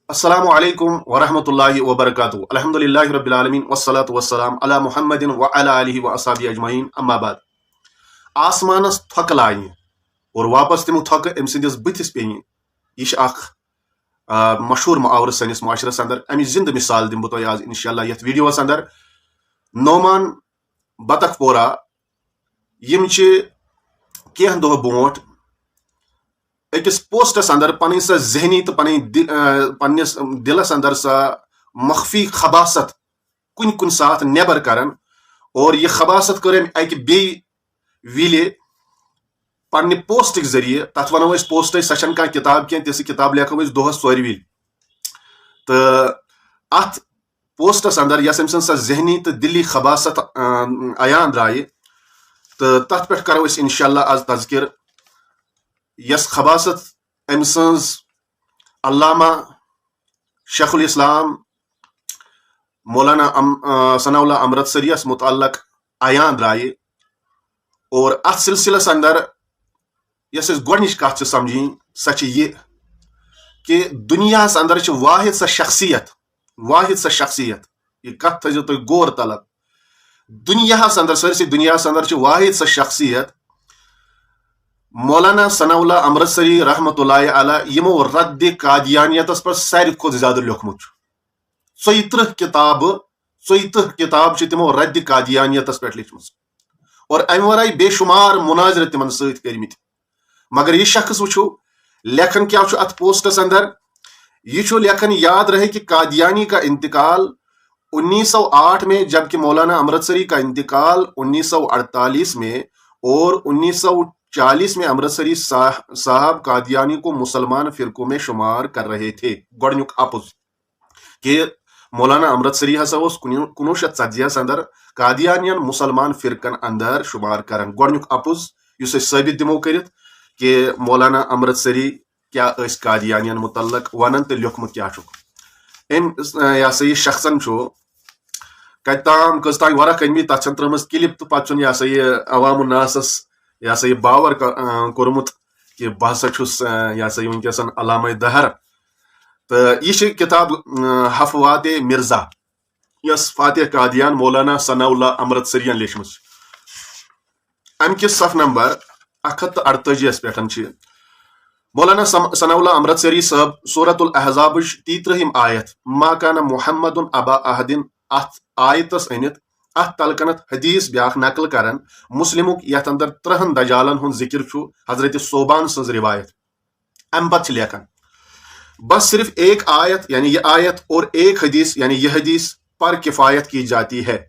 السلام علیکم ورحمۃ اللہ وبرکاتہ الحمد للہ رب العالمین والصلاة والسلام علی محمد وعلی آلہ واصحابہ اجمعین اما بعد آسمانس تھک لائنہ اور واپس تمو تھک ام سندس بتس پین یہ اخ مشہور محاورہ سنس معاشرس اندر امی زندہ مثال دم بہ آز انشاءاللہ یت ویڈیوس اندر نعمان بطخ پورہ یم کینٛہہ دۄہ برونٛٹھ أکِس پوسٹس اندر پنٕنۍ سۄ ذہنی تو پننس دلس اندر سۄ مخفی خباست کُنہِ ساتہٕ نٮ۪بر کران اور یہ خباست کٔر أمۍ اکہِ بیٚیہِ وِلہِ پننہِ پوسٹٕکۍ ذٔریعہٕ تتھ ونو أسۍ پوسٹے سۄ چھنہٕ کانٛہہ کِتاب کینٛہہ تِژھ کِتاب لیکھو أسۍ دۄہس ژورِ وِلہِ تہٕ اتھ پوسٹس اندر یۄس أمۍ سٕنٛز سۄ ذہنی تہٕ دلی خباست عیان درٛایہِ تہٕ تتھ پٮ۪ٹھ کرو أسۍ انشاءاللہ آز تذکر یس خباست أمۍ سٕنٛز علامہ شیخ الاسلام مولانا ثناء اللہ امرتسری یس متعلق عیان درٛایہِ اور اتھ سلسلس اندر یس أسۍ گۄڈنِچ کتھ چھِ سمجھِنۍ سۄ چھِ یہِ کہ دُنیاہس اندر چھِ واحد سۄ شخصیت یہ کتھ تھٲیزیو تُہۍ غور طلب دُنیاہس اندر سٲرسٕے دُنیاہس اندر چھِ واحد سۄ شخصیت مولانا ثناء اللہ امرتسری رحمۃ اللہ علیہ یمو رد قادیانیتس پر ساروی کھۄتہٕ زیادٕ لیوکھمُت چھُ 34 کتاب چھِ تِمو رد قادیانیتس پٮ۪ٹھ لیچھمٕژ اور امہِ ورٲے بے شمار مناظرٕ تِمن سۭتۍ کٔرمٕتۍ مگر یہ شخص وٕچھو لیکھن کیا چھُ اتھ پوسٹس اندر یہ چھُ لیکھن یاد رہے کہ قادیانی کا انتقال 1908 میں جبکہ مولانا امرتسری کا انتقال 1948 میں اور 1940 میں امرتسری صاحب قادیانی کو مسلمان فرقوں میں شمار کر رہے تھے گۄڈنیُک اپُز کہ مولانا امرتسری ہسا اوس 1940 اندر قادیانین مسلمان فرقن اندر شمار کران گۄڈنیُک اپُز یُس أسۍ ثٲبت دِمو کٔرِتھ کہ مولانا امرتسری کیا ٲسۍ قادیانین متعلق ونان تہٕ لیوکھمُت کیا چھُکھ أمۍ یہ ہسا یہِ شخصن چھُ کتہِ تام کٔژ تام ورق أنمٕتۍ تتھ چھن ترٲمٕژ کلپ تہٕ پتہٕ چھُن یہ ہسا یہِ عوام الناسس یہ ہسا یہِ باور کوٚرمُت کہ بہٕ ہسا چھُس یہ ہسا یہِ وٕنکیٚس علامہ دہر تہٕ یہِ چھِ کِتاب حفوات مرزا یۄس فاتح قادیان مولانا ثناء اللہ امرتسری ین لیچھمٕژ امہِ کِس صف نمبر 148 پٮ۪ٹھ چھِ مولانا ثناء اللہ امرتسری صٲب سورۃ الاحزابٕچ 33 آیت ما کان محمد ابا احدن اتھ آیتس أنِتھ اتھ تلکنت حدیث بیاکھ نقل کران مسلمُک یتھ اندر 30 دجالن ہُنٛد ذکر چھُ حضرت صوبان سٕنٛز روایت امہِ پتہٕ چھِ لیکھان بس صرف ایک آیت یعنی یہ آیت اور ایک حدیث یعنی یہ حدیث پر کفایت کی جاتی ہے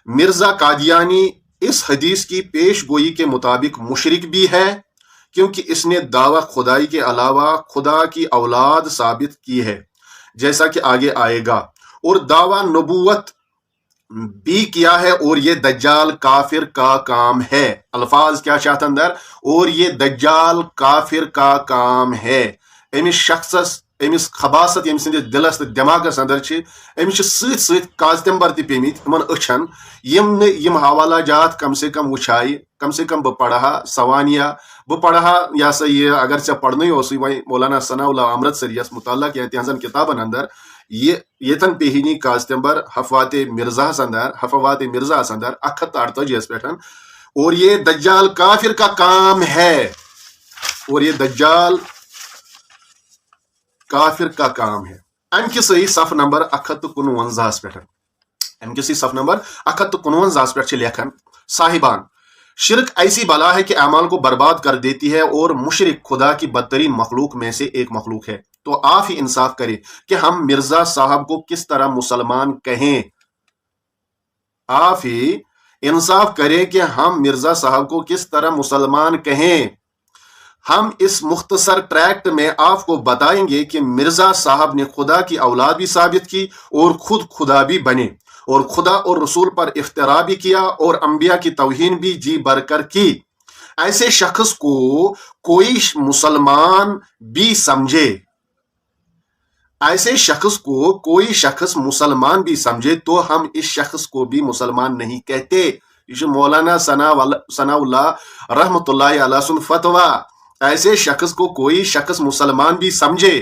مرزا قادیانی اس حدیث کی پیش گوئی کے مطابق مشرک بھی ہے کیونکہ اس نے دعویٰ خدائی کے علاوہ خدا کی اولاد ثابت کی ہے جیسا کہ آگے آئے گا اور دعویٰ نبوت بھی کیا ہے اور یہ دجال کافر کا کام ہے الفاظ کیا چاہتا اندر اور یہ دجال کافر کا کام ہے امس شخصس امس خباست یم سندس دلس تو دماغس اندر امس ست ست کازتمبر تہ پیمت یمن اچھن یم حوالہ جات کم سے کم وچھائے کم سے کم بہ پڑھا سوانیہ بہ پڑھا یہ سا یہ اگر ژے پڑھنے اوسے وۄنۍ مولانا ثناء اللہ امرتسری یس متعلق یا تہذن کتابن اندر یتن پیہنی کازتمبر حفوات مرزاہس اندر 148 پٮ۪ٹھ اور یہ دجال کافر کا کام ہے اور یہ دجال کافر کا کام ہے ام کسی صف نمبر 149 پٮ۪ٹھ ام کسی صف نمبر 149 پٮ۪ٹھ چھِ لیکھان صاحبان شرک ایسی بلا ہے کہ اعمال کو برباد کر دیتی ہے اور مشرک خدا کی بدترین مخلوق میں سے ایک مخلوق ہے تو آپ ہی انصاف کریں کہ ہم مرزا صاحب کو کس طرح مسلمان کہیں آپ ہی انصاف کریں کہ ہم مرزا صاحب کو کس طرح مسلمان کہیں ہم اس مختصر ٹریکٹ میں آپ کو بتائیں گے کہ مرزا صاحب نے خدا کی اولاد بھی ثابت کی اور خود خدا بھی بنے اور خدا اور رسول پر افترا بھی کیا اور انبیاء کی توہین بھی جی بھر کر کی ایسے شخص کو کوئی مسلمان بھی سمجھے ایسے شخص کو کوئی شخص مسلمان بھی سمجھے تو ہم اس شخص کو بھی مسلمان نہیں کہتے یہ مولانا ثناء اللہ رحمۃ اللہ علیہ سن فتویٰ ایسے شخص کو کوئی شخص مسلمان بھی سمجھے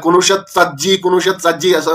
1940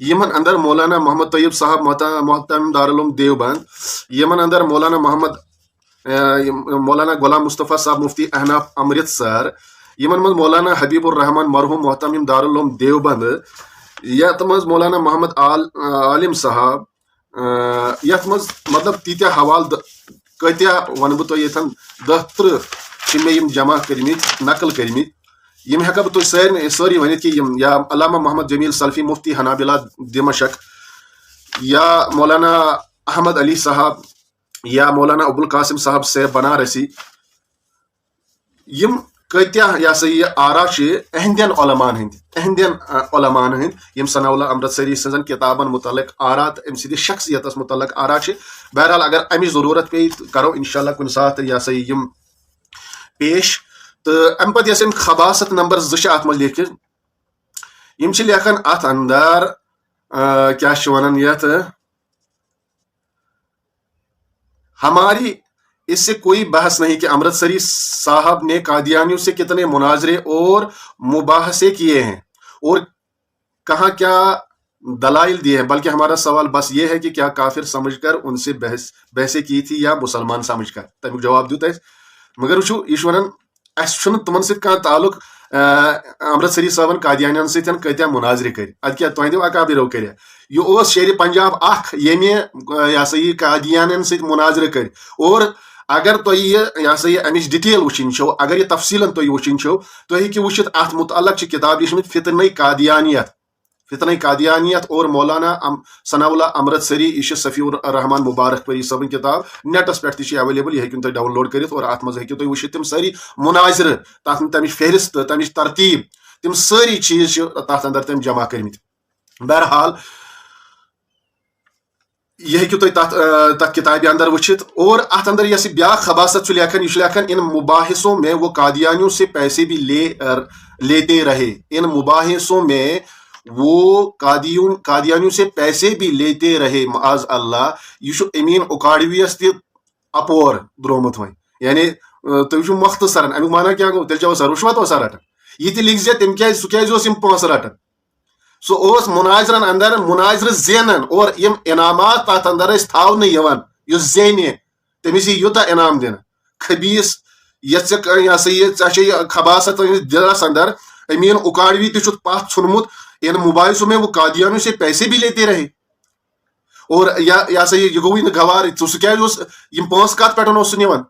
یمن اندر مولانا محمد طیب صاحب محترم دارالعلوم دیوبند، یمن اندر مولانا مولانا غلام مصطفیٰ صاحب مفتی احناف امرتسر، یمن مز مولانا حبیب الرحمان مرحوم محترم دارالعلوم دیوبند، یت مز مولانا محمد عالم صاحب، یت مز مطلب تیتیا حوالہ کتیا ون بہ یتن 10-30 مے جمع کرمت نقل کرمت، یم ہیکا بہ ساری ونت کہ یا علامہ محمد جمیل سلفی مفتی حنابلہ دمشق، یا مولانا احمد علی صاحب، یا مولانا ابوالقاسم صاحب سے بنارسی، یم کتیا یہ سا یہ آرا اہندین علمان ہند یم ثناء اللہ امرتسری سن کتابن متعلق آرا تو ام سند شخصیت متعلق آرا بہرحال اگر امچ ضرورت پی کرو انشاءاللہ کن سات یہ سا یم پیش تو ام پتہ یس خباست نمبر 2 ات مز لکھت یم لکھان ات اندر کیا ونان یت ہماری اس سے کوئی بحث نہیں کہ امرتسری صاحب نے قادیانیوں سے کتنے مناظرے اور مباحثے کیے ہیں اور کہاں کیا دلائل دیے ہیں، بلکہ ہمارا سوال بس یہ ہے کہ کیا کافر سمجھ کر ان سے بحثیں کی تھی یا مسلمان سمجھ کر؟ تمیک جواب دیت مگر وچھو یہ ونان اس تمن ست کھانا تعلق امرتسری صاحبن قادیانین ستن کتیا مناظرے کر اد کیا تہندو اکابرو کر یہ شیر پنجاب اخ یمی یہ سا یہ قادیانین ست مناظرے کر اور اگر تہ یہ سا یہ امچ ڈیٹیل وچن چھو، اگر یہ تفصیلاً تہ وچن چھو تہ ہیکو وچھت ات متعلق کتاب لیچمت فتنہ قادیانیت اور مولانا ثناء اللہ امرتسری یہ صفی الرحمان مبارک پری صبن کتاب نیٹس پہ تہ اویلیبل، یہ ہیکو تہ ڈاؤن لوڈ کرت اور ات مز ہیکو تہ وچھت تم ساری مناظر تات تمچ فہرست تمچ ترتیب تم ساری چیز تات اندر تم جمع کرمت۔ بہرحال یہ ہیکو تہ تت کتابہ اندر وچھت اور ات اندر یس بیا خباست لیکن یہ لیکن ان مباحثوں میں وہ قادیانیوں سے پیسے بھی لیتے رہے، ان مباحثوں میں وہ قادیانیوں سے پیسے بھی لیتے رہے معاذ اللہ۔ یہ امین اکاڑویس تہ اپور درومت وی یعنی تھی مختصراً امیک مانا کیا گو تیل سا رشوت رٹان یہ تہ لکھ زِ تم سہ کیازِ پونسہٕ رٹان، سہ مناظرن اندر مناظر زینن اور یم انعامات تات اندر تھاونہ یوان یس زینہ تمس یوتہ انعام دن خبیث یہ سا یہ خباست دلس اندر امین اکاڑوی تہ پتھ ژھنمت ان مباحثوں میں وہ قادیانیوں سے پیسے بھی لیتے رہے اور یہ سا یہ گوئی گوار سہ کیا پونس کت پہ نوان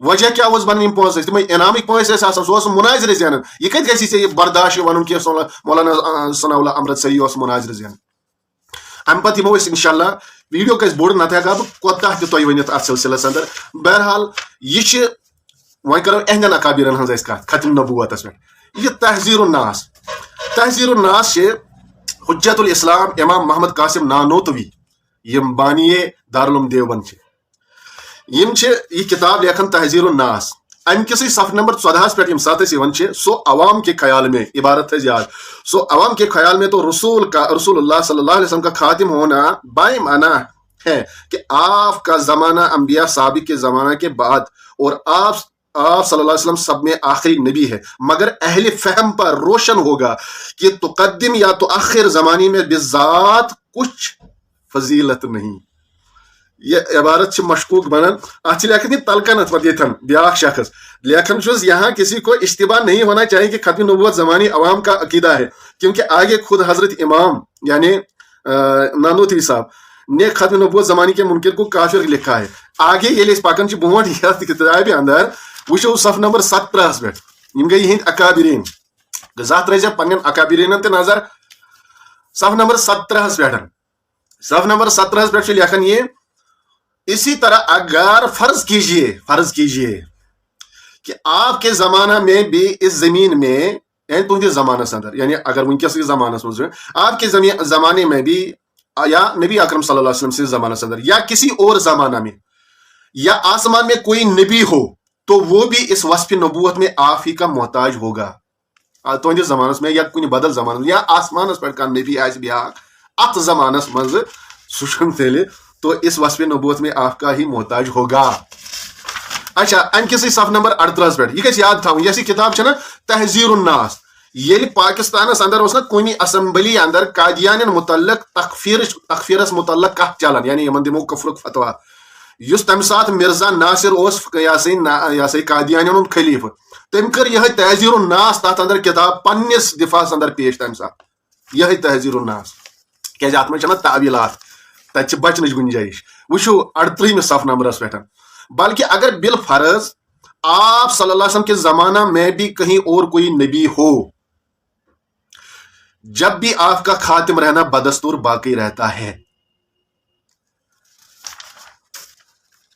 وجہ کیا بنان پونس تم انعامک پونس سہ مناظر زینان یہ کت گھس ے برداشت ون کہ مولانا ثناء اللہ امرتسری مناظر زینان۔ ام پتہ یمو انشاء اللہ ویڈیو گھس بوڑ نت ہیکا بہ کوتاہ تہ تہ ونت ات سلسلس اندر۔ بہرحال یہ وۄنۍ کرو اہندین اکابرن ہنز کت ختم نبوتس پہ یہ تحذیر الناس حجت الاسلام امام محمد قاسم نانوتوی یم بانی دارالعلوم دیوبند یہ کتاب لیکھن تحذیر الناس ام کسی صف نمبر 14 پہ یم سات سو عوام کے خیال میں عبارت ہے یاد، سو عوام کے خیال میں تو رسول اللہ صلی اللہ علیہ وسلم کا خاتم ہونا بائیں معنی ہے کہ آپ کا زمانہ انبیاء سابق کے زمانہ کے بعد اور آپ صلی اللہ علیہ وسلم سب میں آخری نبی ہے، مگر اہل فہم پر روشن ہوگا کہ تقدم یا تو آخر زمانے میں بذات کچھ فضیلت نہیں۔ یہ عبارت مشکوک بنان ات لیکن یہ تلکنت پہ یتن بیاکھ شخص لیکن یہاں کسی کو اشتباہ نہیں ہونا چاہیے کہ ختم نبوت زمانی عوام کا عقیدہ ہے، کیونکہ آگے خود حضرت امام یعنی نانوتوی صاحب نے ختم نبوت زمانی کے منکر کو کافر لکھا ہے۔ آگے یہ پکان برونٹ یتھ کتابہ اندر وچھو صف نمبر 17 پہ یم گئی یہند اکابرین ذات رہی پن اکابرین تہ نظر صف نمبر 17 پہ لکھن یہ اسی طرح اگر فرض کیجئے کہ آپ کے زمانہ میں بھی اس زمین میں یعنی تہندس زمانس اندر یعنی اگر ونکس زمانس مز آپ کے زمانے میں بھی یا نبی اکرم صلی اللہ علیہ وسلم سے زمانس اندر یا کسی اور زمانہ میں یا آسمان میں کوئی نبی ہو تو وہ بھی اس وصف نبوت میں آپ ہی کا محتاج ہوگا۔ تہندس زمانس میں یا کن بدل زمانس یا آسمانس پہ کھانا نبی آس بیاکھ ات زمانس مز سہ تیل تو اس وصف نبوت میں آپ کا ہی محتاج ہوگا۔ اچھا ام کسی صف نمبر 38 پہ یہ گھس یاد تھاؤن یس کتاب نا تحذیر الناس یل پاکستانس اندر اس نا کن اسمبلی اندر قادیان متعلق تکفیرس متعلق کت چلان یعنی یمن دمو کفرک فتوا اس تمہ سات مرزا ناصر اس یہ سا قادیان ہند خلیفہ تم کر یہ تحذیر الناس تات اندر کتاب پنس دفاعس اندر پیش تمہ سات یہ تحذیر الناس کیاز ات من تعویلات تت بچنچ گنجائش وچو 38 صف نمبرس پہ بلکہ اگر بالفرض آپ صلی اللہ علیہ وسلم کے زمانہ میں بھی کہیں اور کوئی نبی ہو جب بھی آپ کا خاتم رہنا بدستور باقی رہتا ہے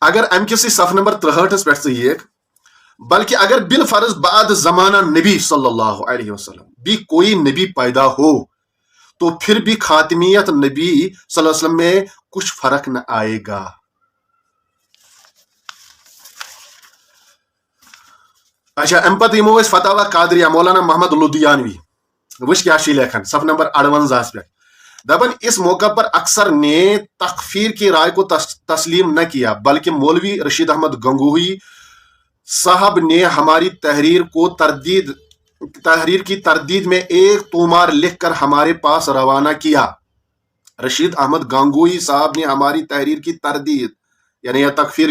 اگر ام کسی صف نمبر 63 پہ یہ بلکہ اگر بالفرض بعد زمانہ نبی صلی اللہ علیہ وسلم بھی کوئی نبی پیدا ہو تو پھر بھی خاتمیت نبی صلی اللہ علیہ وسلم میں کچھ فرق نہ آئے گا. اچھا ام پتہ یمو اس فتاوا قادریہ مولانا محمد لدھیانوی وچ کیا لکھن صف نمبر 58 پہ دپن اس موقع پر اکثر نے تکفیر کی رائے کو تسلیم نہ کیا بلکہ مولوی رشید احمد گنگوہی صاحب نے ہماری تحریر کی تردید میں ایک تومار لکھ کر ہمارے پاس روانہ کیا. رشید احمد گنگوہی صاحب نے ہماری تحریر کی تردید یعنی تکفیر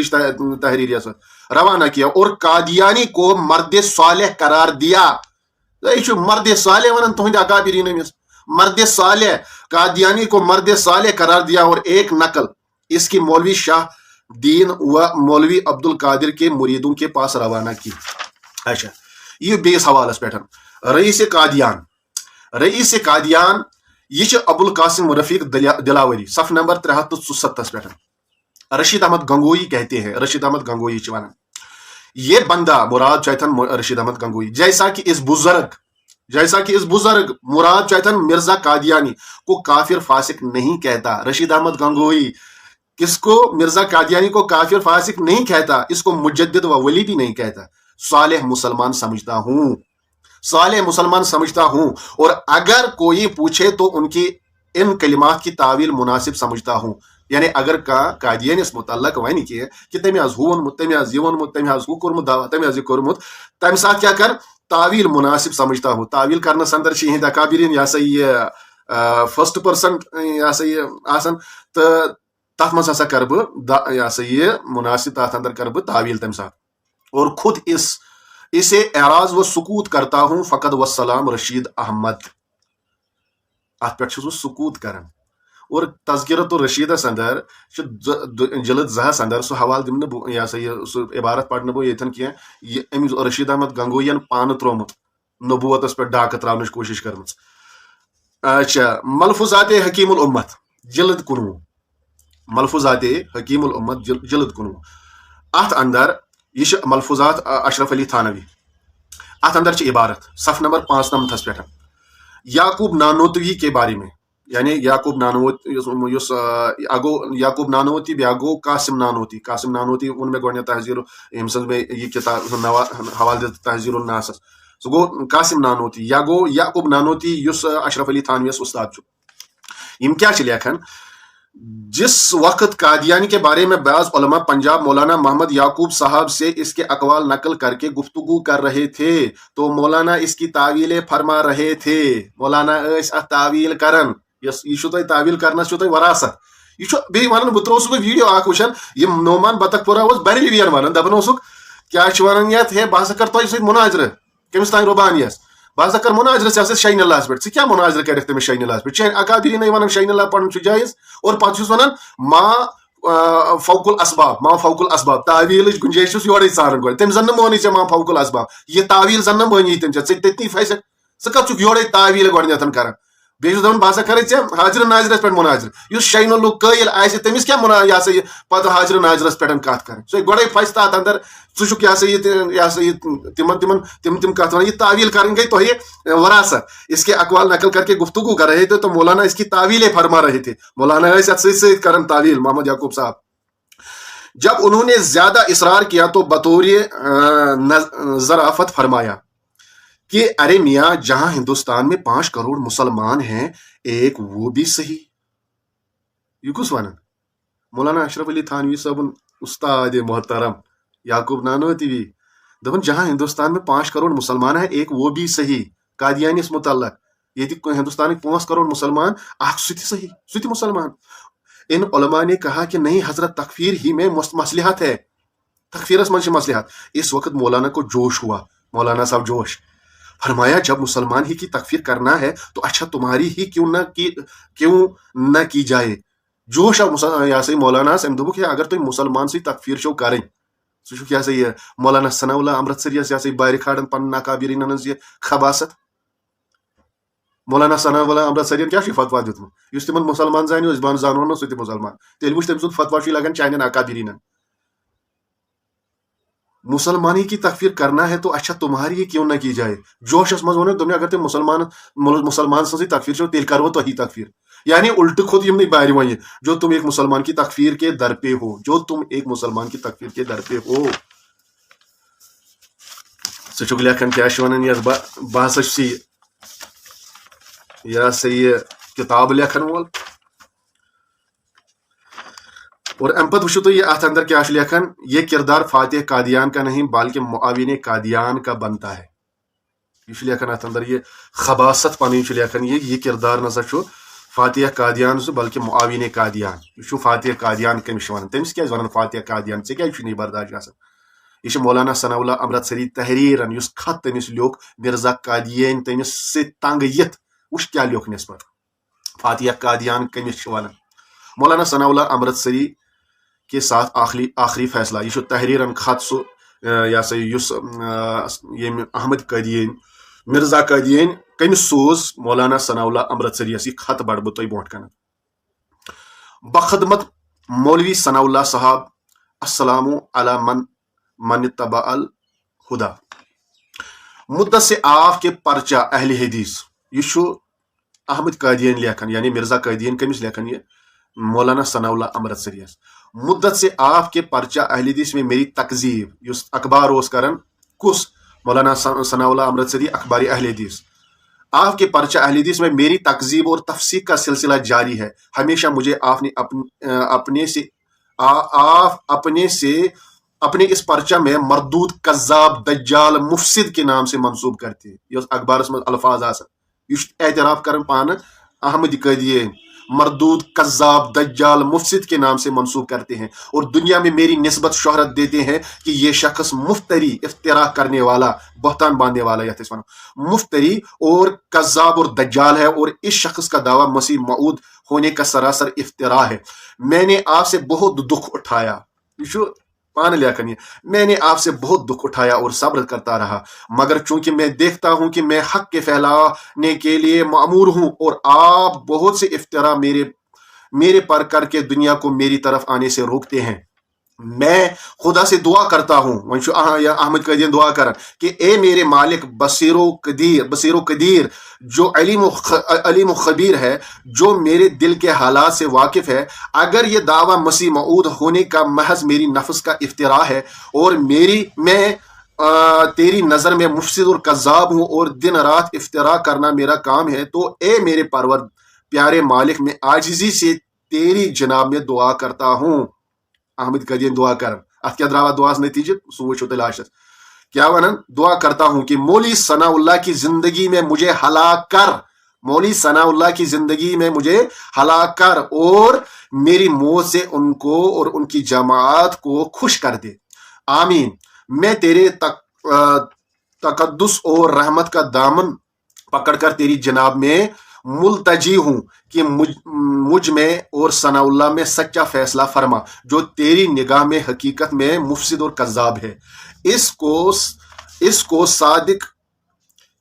تحریر روانہ کیا اور قادیانی کو مرد صالح قرار دیا. یہ مرد صالح ونان تہند اکابرین امس مرد صالح قادیانی کو مرد صالح قرار دیا اور ایک نقل اس کی مولوی شاہ دین و مولوی عبد القادر کے مریدوں کے پاس روانہ کی. اچھا یہ بیس حوالس پہ رئیس قادیان یہ ابو القاسم رفیق دلاوری صف نمبر 367 پہ رشید احمد گنگوئی کہتے ہیں رشید احمد گنگوئی ونان یہ بندہ مراد چیتن رشید احمد گنگوئی جیسا کہ اس بزرگ مراد چیتن مرزا قادیانی کو کافر فاسق نہیں کہتا. رشید احمد گنگوئی کس کو مرزا قادیانی کو کافر فاسق نہیں کہتا, اس کو مجدد و ولی بھی نہیں کہتا. صالح مسلمان سمجھتا ہوں اور اگر کوئی پوچھے تو ان کی ان کلمات کی تعویل مناسب سمجھتا ہوں. یعنی اگر قادیانس متعلق ون کہ تم ہونمت تم یہ وونمت تم کورمت دعویٰ تم یہ کورمت تمہ سات کیا کر تعویل مناسب سمجھتا ہوں. تعویل کرنس اندر ہند اکابرین یہ سا یہ فرسٹ پرسن یہ سا یہ آسان تو تر مز ہسا کر یہ سا یہ مناسب تر اندر کر تعویل تمہ سات اور خود اسے اعراض و سکوت کرتا ہوں. فقط وسلام رشید احمد ات پہ سکوت کران اور تذکرۃ الرشیدس اندر جلد 2 اندر سہ حوالہ دم یہ سا یہ سہ عبارت پڑھ بہ یتن کی رشید احمد گنگوین پان ترومت نبوتس پہ ڈاکہ تراونچ کوشش کرم. اچھا ملفوظات حکیم الامت جلد 19 ملفوظات حکیم الامت جلد 19 ات اندر یہ ملفوظات اشرف علی تھانوی ات اندر عبارت صف نمبر 95 پہ یعقوب نانوتوی کے بارے میں یعنی یعقوب نانوتی بیا گو قاسم نانوتی ان میں گوڑنیا تحذیر یم سن میں یہ کتاب حوالہ دیت تحذیر الناس سو گو قاسم نانوتی یا گو یعقوب نانوتی یس اشرف علی تھانوی استاد یم کیا لیکھن جس وقت قادیانی کے بارے میں بعض علماء پنجاب مولانا محمد یعقوب صاحب سے اس کے اقوال نقل کر کے گفتگو کر رہے تھے تو مولانا اس کی تعویلیں فرما رہے تھے. مولانا اس تعویل کرن یہ تعویل کرنس وراثت یہ بیٚیہِ ونان بہ تروس ویڈیو اخ وچھان یہ نعمان بطخ پورہ بریلوین ونان دپان اوسُکھ کیا ونان یتھ ہے بہ ہسا کر تۄہہِ سۭتۍ مناظرہ کٔمِس تانۍ رُبانیس بہ ہسا کر مناظرہ ژےٚ ہسا شاہین اللہ پہ ژٕ کیٛاہ مناظرہ کرکھ تٔمِس شاہین اللہ پہ چٲنۍ اکابریٖنٕے ونان شاہین اللہ پرُن چھُ جٲیز اور پتہٕ چھُس ونان ما فوق الاسباب تعویلٕچ گُنجٲیش چھُس یورے ژاران گۄڈٕ تٔمۍ زن نہٕ مونٕے ژےٚ ما فوق الاسباب یہ تعویل زن نہٕ مٲنی تٔمۍ ژےٚ تٔتنی پھسکھ ژٕ کتھ چھُکھ یورے تعویل گۄڈنیتھ کران. بیٚیہِ چھُس دپان بہ ہسا کرے ژےٚ حاضر ناظرس پہ مناظرہ یُس شاہین اللہ قٲیل آسہِ تٔمِس کیٛاہ یہ سا یہ پتہٕ حاضر ناظرس پہ کتھ کران سُہ گۄڈے پھسہِ تتھ اندر ژٕ چھُکھ یہ سا یہ تم کتھ ونان یہ تعویل کریں گئی تۄہہِ وراثت اس کے اقوال نقل کر کے گفتگو کر رہے تھے تو مولانا اس کی تعویلیں فرما رہے تھے. مولانا ٲسۍ اتھ سۭتۍ سۭتۍ کران تعویل محمد یعقوب صاحب. جب انہوں نے زیادہ اصرار کیا تو بطور ظرافت فرمایا کہ ارے میاں جہاں ہندوستان میں 5 کروڑ مسلمان ہیں ایک وہ بھی صحیح. یہ کس ونان مولانا اشرف علی تھانوی صاحب استاد محترم یعقوب نانوتی دپان جہاں ہندوستان میں 5 کروڑ مسلمان ہیں ایک وہ بھی صحیح. قادیانیس متعلق یہ ہندوستان 5 کروڑ مسلمان صحیح سہ مسلمان. ان علماء نے کہا کہ نہیں حضرت تکفیر ہی میں مصلحت ہے, تکفیرس من مصلحت. اس وقت مولانا کو جوش ہوا, مولانا صاحب جوش. فرمایا جب مسلمان ہی کی تکفیر کرنا ہے تو اچھا تمہاری ہی کیوں نہ کی جائے. جوش یا سی مولانا ام دوک اگر تم مسلمان سی تکفیر چھو کریں سہ کیا سا یہ مولانا ثناء اللہ امرتسریس یا سی بارِ کھاڑن پن اکابرین ہنز یہ خباست. مولانا ثناء اللہ امرتسرین کیا فتوا دیتمت اس تمن مسلمان زانو اس بان زانو نو سہ تہ مسلمان تیل وچ تم سند فتوا چھ لگان چانین اکابرین. مسلمانی کی تکفیر کرنا ہے تو اچھا تمہاری کیوں نہ کی جائے. جوشس مز ون تم اگر تم مسلمان سی تکفیر چھو تیل کرو تہی تکفیر. یعنی الٹ کھوت یم بارِ ون جو تم ایک مسلمان کی تکفیر کے در پہ ہو, جو تم ایک مسلمان کی تکفیر کے در پہ ہو. سہ لکھن کیا ونان یس بہ ہسا یہ سا یہ کتاب لکھن وول. اور ام پتہ وچھو تو یہ ات اندر کیا لکھن, یہ کردار فاتح قادیان کا نہیں بلکہ معاون قادیان کا بنتا ہے. یہ لکھن ات اندر یہ خباست پن لکھن یہ کردار نسا چھو فاتح قادیان سے بلکہ معاون قادیان. یہ فاتح قادیان کمس ونان, تمس کیا ونان فاتح قادیان ژے کیا نہیں برداشت گژھان. یہ مولانا ثناء اللہ امرتسری تحریرن اس خط تمس لیوک مرزا قادیان تمس سے تنگ یت وچ کیا لیوکھنس پہ فاتح قادیان کمس ونان. مولانا ثناء اللہ امرتسری کے ساتھ آخری فیصلہ یہ تحریرن خط سہ یہ سا یم احمد قادیان مرزا قادیان کمس سوز مولانا ثناء اللہ امرتسریس یہ خط بڑھ بہ تہ برونٹ کن. بخدمت مولوی ثناء اللہ صاحب السلام علی من تبع الہدا. مدت سے آف کے پرچہ اہل حدیث. یہ احمد قادیان لکھن یعنی مرزا قادیان کمس لکھن یہ مولانا ثناء اللہ امرتسریس. مدت سے آپ کے پرچہ اہل حدیث میں میری تکذیب اس اخبار اس کرن کس مولانا ثناء اللہ امرتسری اخبار اہل حدیث. آپ کے پرچہ اہل حدیث میں میری تکذیب اور تفسیق کا سلسلہ جاری ہے. ہمیشہ مجھے آپ نے اپنے اس پرچہ میں مردود کذاب دجال مفسد کے نام سے منسوب کرتے ہیں. یہ اخبارس میں الفاظ آسان یہ اعتراف کرن پان احمد قادیان مردود کذاب دجال مفسد کے نام سے منسوب کرتے ہیں اور دنیا میں میری نسبت شہرت دیتے ہیں کہ یہ شخص مفتری افترا کرنے والا بہتان باندھنے والا یا مفتری اور کذاب اور دجال ہے اور اس شخص کا دعویٰ مسیح موعود ہونے کا سراسر افترا ہے. میں نے آپ سے بہت دکھ اٹھایا. پان لیکن میں نے آپ سے بہت دکھ اٹھایا اور صبر کرتا رہا مگر چونکہ میں دیکھتا ہوں کہ میں حق کے پھیلانے کے لیے مأمور ہوں اور آپ بہت سے افترا میرے پر کر کے دنیا کو میری طرف آنے سے روکتے ہیں. میں خدا سے دعا کرتا ہوں احمد قادیان دعا کرن کہ اے میرے مالک بصیر و قدیر جو علیم و خبیر ہے, جو میرے دل کے حالات سے واقف ہے, اگر یہ دعویٰ مسیح موعود ہونے کا محض میری نفس کا افترا ہے اور میں تیری نظر میں مفسد اور کذاب ہوں اور دن رات افترا کرنا میرا کام ہے, تو اے میرے پرور پیارے مالک میں عاجزی سے تیری جناب میں دعا کرتا ہوں. احمد قادیان دعا کرن ات کیا درا دعا نتیجہ سہ وچھو تہ لاسٹس کیا ونان دعا کرتا ہوں کہ مولی ثناء اللہ کی زندگی میں مجھے ہلاک کر, مولی ثناء اللہ کی زندگی میں مجھے ہلاک کر اور میری موت سے ان کو اور ان کی جماعت کو خوش کر دے. آمین. میں تیرے تقدس اور رحمت کا دامن پکڑ کر تیری جناب میں ملتجی ہوں کہ مجھ میں اور ثناء اللہ میں سچا فیصلہ فرما جو تیری نگاہ میں حقیقت میں مفسد اور کذاب ہے. اس کو صادق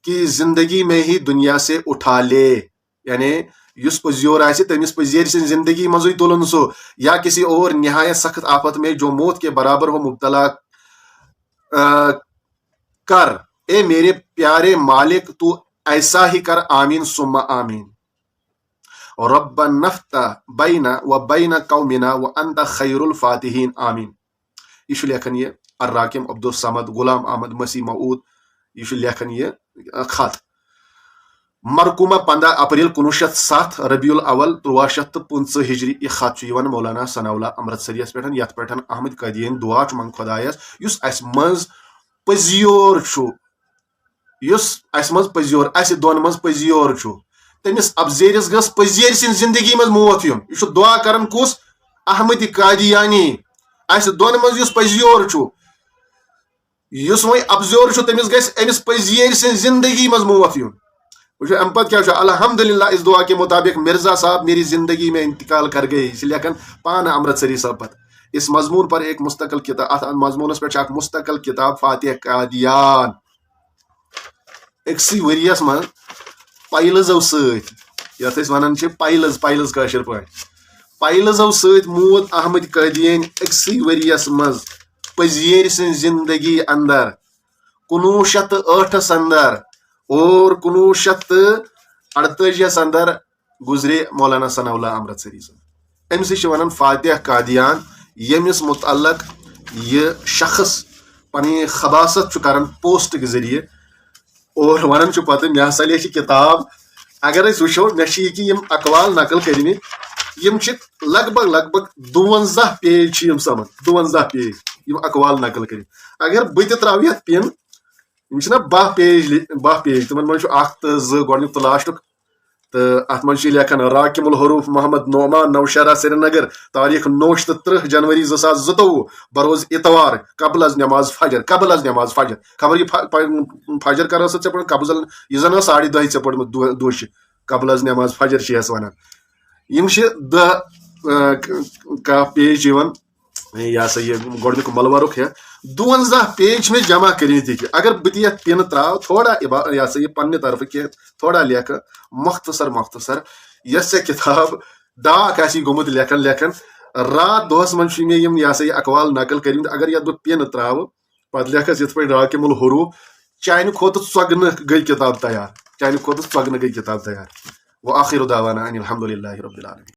کی زندگی میں ہی دنیا سے اٹھا لے. یعنی اس پزیور آسے تمس پزیر سے زندگی مزوی تلن سو یا کسی اور نہایت سخت آفت میں جو موت کے برابر ہو مبتلا کر. اے میرے پیارے مالک تو ایسا ہی کر. آمین ثم آمین. رب نفتح بین و بین قومنا و انت خیر الفاتحین. آمین. یہ لیکھن یہ الراکم عبدالصمد غلام احمد مسیح موعود. یہ لیکھن یہ خط مرکومہ 15 اپریل 1907 ربیع الاول 1315 ہجری. یہ خط مولانا ثناء اللہ امرتسریس پہ یت پہ احمد قادیان دعا منگ خدایس اس اس مز پزیور یُس اَسہِ منٛز پٔزیور اَسہِ دۄن منٛز پٔزیور چھُ تٔمِس ابزیرِس گٔژھ پٔزیرِ سٕنٛدِ زندگی منٛز موت یُن. یہِ چھُ دعا کران کُس؟ احمدِ قادیانی. اَسہِ دۄن منٛز یُس پٔزیور چھُ یُس وۄنۍ ابزیور چھُ تٔمِس گژھِ أمِس پٔزیرِ سٕنٛدِ زندگی منٛز موت یُن. وٕچھو اَمہِ پتہٕ کیٛاہ چھُ؟ الحمدللہ اس دعا کے مطابق مرزا صاحب میری زندگی میں انتقال کر گئے. یہِ چھِ لیکھان پانہٕ امرتسری صٲب پتہٕ. اس مضمون پر ایک مستقل کتاب اتھ مضمونس پٮ۪ٹھ چھِ اکھ مستقل کتاب فاتح قادیان. أکسٕے ؤریَس منٛز پایلزو سۭتۍ یتھ أسۍ ونان چھِ پایلز کٲشِر پٲٹھۍ پایلزو سۭتۍ موٗد احمد قادیانی أکسٕے ؤریَس منٛز پٔزیرِ سٕنٛزِ زندگی اندر 1908 اندر اور 1948 اندر گزرے مولانا ثناء اللہ امرتسری صٲب. أمِسٕے چھِ ونان فاتح قادیان ییٚمِس متعلق یہِ شخص پنٕنۍ خباست چھُ کران پوسٹ کے ذریعہ اور ونان چھُ پتہٕ مےٚ ہسا لیکھِ کِتاب. اگر أسۍ وٕچھو مےٚ چھِ یہِ کہِ یِم اقوال نقل کٔرمٕتۍ یِم چھِ لگ بگ 52 پیج چھِ یِم سمان 52 پیج یِم اقوال نقل کٔرِتھ. اگر بہٕ تہِ تراوٕ یتھ پِن یِم چھِنہ 10 پیج تِمن منٛز چھُ 1 تہٕ 2 گۄڈنیُک تہٕ لاسٹُک تہٕ اتھ منٛز چھِ لیکھان راکم الحروف محمد نعمان نوشہرہ سرینگر تاریخ 9 تہٕ 30 جنوری 2022 بروز اتوار قبل از نماز فجر خبر یہِ فجر کر ٲسٕتھ ژےٚ پٔرمٕژ قبل یہِ زن ٲس 2:30 ژےٚ پوٚرمُت دوشہِ قبل از نماز فجر چھِ یَس ونان. یِم چھِ 10 پیج یِوان یہِ ہسا یہِ گۄڈنیُک ملورُک ہٮ۪تھ 52 پیج چھِ مےٚ جمع کٔرمٕتۍ ییٚتہِ. اگر بہٕ تہِ یتھ پِن تراو تھوڑا یہِ ہسا یہِ پننہِ طرفہٕ کینٛہہ تھوڑا لیکھٕ مختصر یۄس ژےٚ کِتاب ڈاک آسی گوٚمُت لیکھان رات دۄہس منٛز چھُ مےٚ یِم یہِ ہسا یہِ اقوال نقل کٔرمٕتۍ. اگر یتھ بہٕ پِن تراوٕ پتہٕ لیکھس یِتھ پٲٹھۍ راکم الحروف چانہِ کھۄتہٕ ژۄگنہٕ گٔے کِتاب تیار وآخر دعوانا ان الحمدللہ رب العالمین.